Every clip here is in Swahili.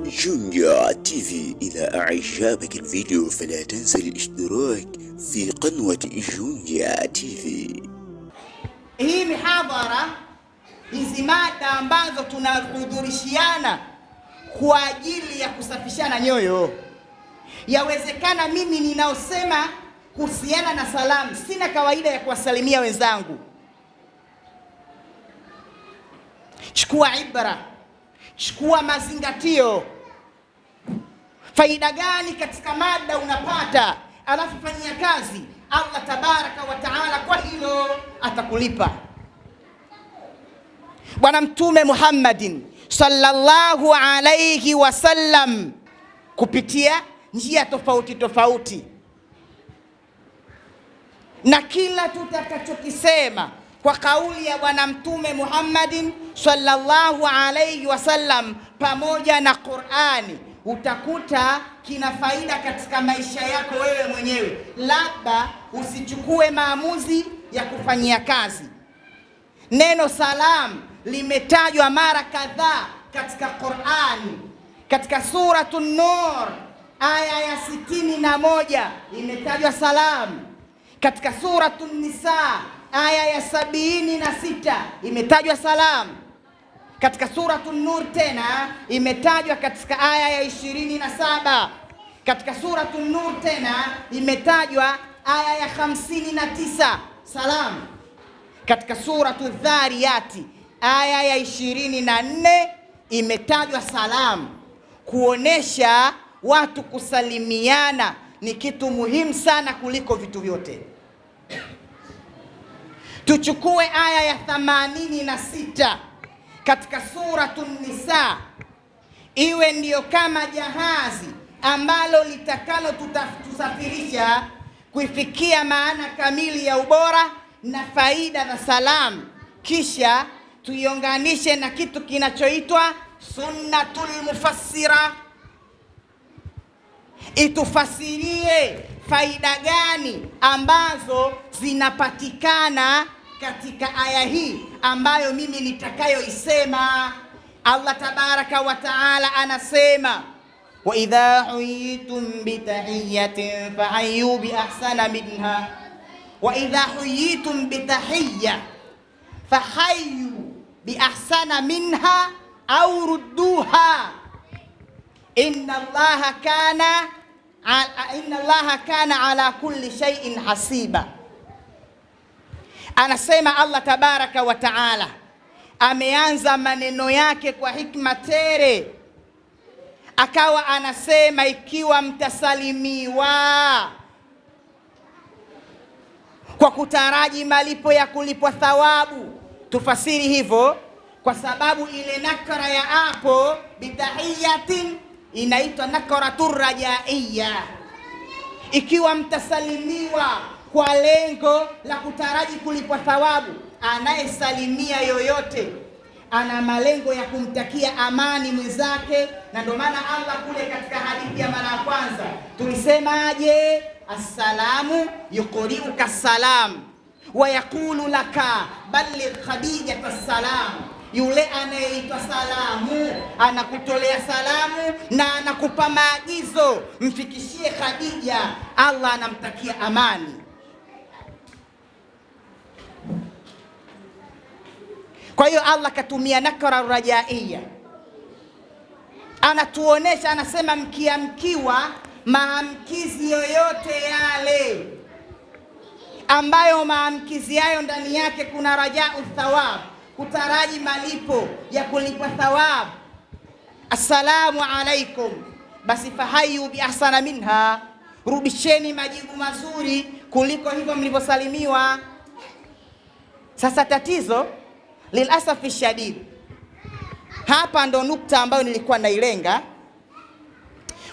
جونيا تي في، إذا أعجبك الفيديو فلا تنسى الاشتراك في قناة جونيا تي في. Hii mihadhara, hizi mada ambazo tunahudhurishiana kwa ajili ya kusafishana nyoyo. Yawezekana mimi ninaosema kuhusiana na salamu sina kawaida ya kuwasalimia wenzangu. Chukua ibra, chukua mazingatio. Faida gani katika mada unapata, alafu fanyia kazi. Allah tabaraka wa taala kwa hilo atakulipa. Bwana Mtume Muhammadin sallallahu alayhi wasallam kupitia njia tofauti tofauti, na kila tutakachokisema kwa kauli ya Bwana Mtume Muhammadin sallallahu alayhi wasallam pamoja na Qur'ani, utakuta kina faida katika maisha yako wewe mwenyewe. Labda usichukue maamuzi ya kufanyia kazi. Neno salam limetajwa mara kadhaa katika Qur'ani. Katika Suratun Nur aya ya 61 imetajwa salam. Katika Suratun Nisa aya ya 76 imetajwa salam. Katika Suratun Nur tena imetajwa katika aya ya 27. Katika Suratun Nur tena imetajwa aya ya 59 salam. Katika Suratul Dhariyati aya ya 24 imetajwa salam, kuonesha watu kusalimiana ni kitu muhimu sana kuliko vitu vyote. Tuchukue aya ya 86 katika Suratun Nisa, iwe ndiyo kama jahazi ambalo litakalo tusafirisha kuifikia maana kamili ya ubora na faida za salam, kisha tuiunganishe na kitu kinachoitwa sunnatul mufassira, itufasirie faida gani ambazo zinapatikana katika aya hii ambayo mimi nitakayoisema. Allah tabaraka wa taala anasema, wa idha huyitum bitahiyatin fahayyu bi ahsana minha, wa idha huyitum bitahiyya fahayyu bi ahsana minha au rudduha inna Allaha kana ala kulli shay'in hasiba. Anasema Allah tabaraka wa taala ameanza maneno yake kwa hikma tere, akawa anasema ikiwa mtasalimiwa kwa kutaraji malipo ya kulipwa thawabu. Tufasiri hivyo kwa sababu ile nakara ya hapo bitahiyatin inaitwa nakaratur rajaiya. Ikiwa mtasalimiwa kwa lengo la kutaraji kulipwa thawabu, anayesalimia yoyote ana malengo ya kumtakia amani mwenzake. Na ndio maana Allah kule katika hadithi ya mara ya kwanza tulisemaje? Assalamu yuqri'uka salam wa yaqulu laka balligh Khadijata salam. Yule anayeitwa salamu anakutolea salamu na anakupa maagizo, mfikishie Khadija, Allah anamtakia amani. Kwa hiyo Allah katumia nakara rajaiya, anatuonesha, anasema mkiamkiwa maamkizi yoyote yale ambayo maamkizi hayo ndani yake kuna rajau thawab, kutaraji malipo ya kulipwa thawab, assalamu alaikum, basi fahayu bi ahsana minha, rudisheni majibu mazuri kuliko hivyo mlivyosalimiwa. Sasa tatizo lilasafi shadid, hapa ndo nukta ambayo nilikuwa nailenga.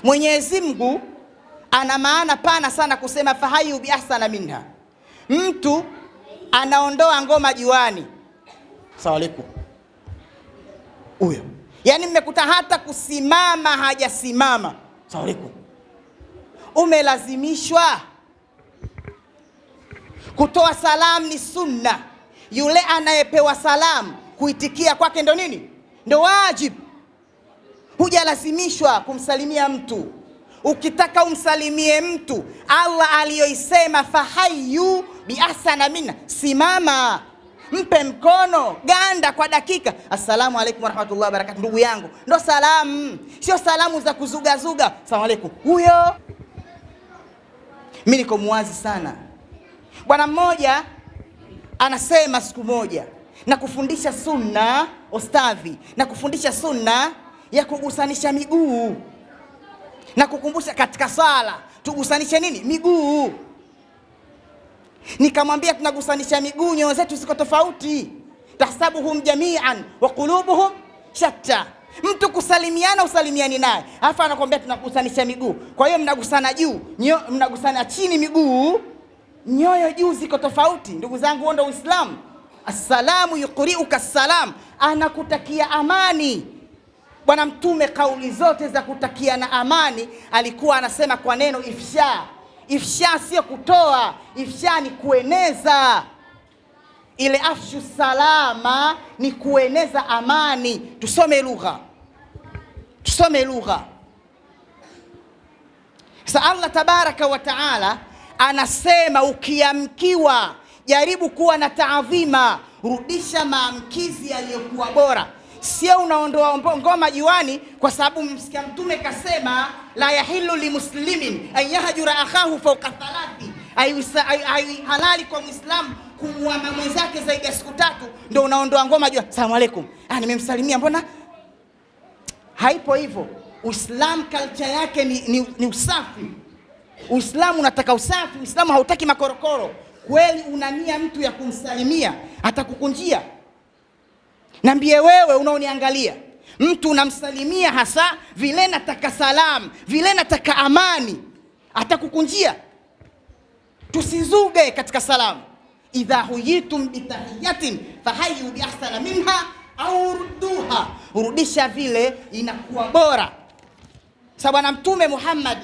Mwenyezi Mungu ana maana pana sana kusema fahayu bi ahsana minha. Mtu anaondoa ngoma juani, asalamu alaykum, huyo yani mmekuta hata kusimama hajasimama, asalamu alaykum. Umelazimishwa kutoa salamu, ni sunna. Yule anayepewa salamu kuitikia kwake ndo nini? Ndo wajib. Hujalazimishwa kumsalimia mtu. Ukitaka umsalimie mtu, Allah aliyoisema fahayu biahsana minna, simama, mpe mkono, ganda kwa dakika, assalamu alaikum warahmatullahi wabarakatuh, ndugu yangu. Ndo salamu, sio salamu za kuzugazuga, assalamu alaikum huyo. Mimi niko muwazi sana. Bwana mmoja anasema siku moja na kufundisha sunna, ustadhi, na kufundisha sunna ya kugusanisha miguu na kukumbusha katika sala tugusanishe nini? Miguu. Nikamwambia tunagusanisha miguu, nyoyo zetu ziko tofauti. Tahsabuhum jami'an wa qulubuhum shatta. Mtu kusalimiana usalimiani naye, alafu anakuambia tunagusanisha miguu. Kwa hiyo mnagusana juu, mnagusana chini miguu, nyoyo juu ziko tofauti. Ndugu zangu, huo ndio Uislamu. Assalamu yuqri'uka assalam, anakutakia amani. Bwana Mtume kauli zote za kutakia na amani alikuwa anasema kwa neno ifsha. Ifsha sio kutoa, ifsha ni kueneza. Ile afshu salama ni kueneza amani. Tusome lugha, tusome lugha. Sasa Allah tabaraka wa taala anasema ukiamkiwa jaribu kuwa na taadhima, rudisha maamkizi yaliyokuwa bora. Sio unaondoa ngoma juani kwa sababu msikia Mtume kasema la yahilu limuslimin an yahjura akhahu fawqa thalathi. Halali kwa Muislamu kumwama mwenzake zaidi ya siku 3, ndio unaondoa ngoma juani. Asalamu alaykum, nimemsalimia, mbona haipo hivyo? Uislamu culture yake ni usafi. Uislamu unataka usafi. Uislamu hautaki makorokoro. Kweli unania mtu ya kumsalimia, atakukunjia. Niambie wewe unaoniangalia, mtu unamsalimia hasa vile nataka salamu, vile nataka amani, atakukunjia. Tusizuge katika salamu. Idha huyitum bitahiyatin fahayu biahsana minha au rudduha, rudisha vile inakuwa bora. Bwana Mtume Muhammad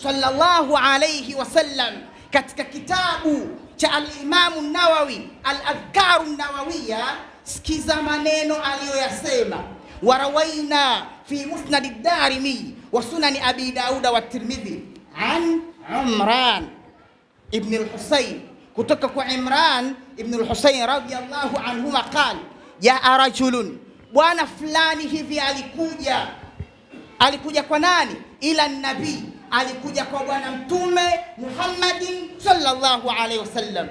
sallallahu alayhi wasallam katika kitabu cha al-Imam an-Nawawi al-Adhkar an-Nawawiyya, sikiza maneno aliyoyasema. Warawaina fi musnad ad-Darimi wa sunan Abi Daud wa Tirmidhi an Imran ibn al-Husayn, kutoka kwa Imran ibn al-Husayn radiyallahu anhuma qala ya rajulun, bwana fulani hivi alikuja kwa nani? Ila nabii, alikuja kwa bwana Mtume Muhammadin sallallahu alayhi wasallam.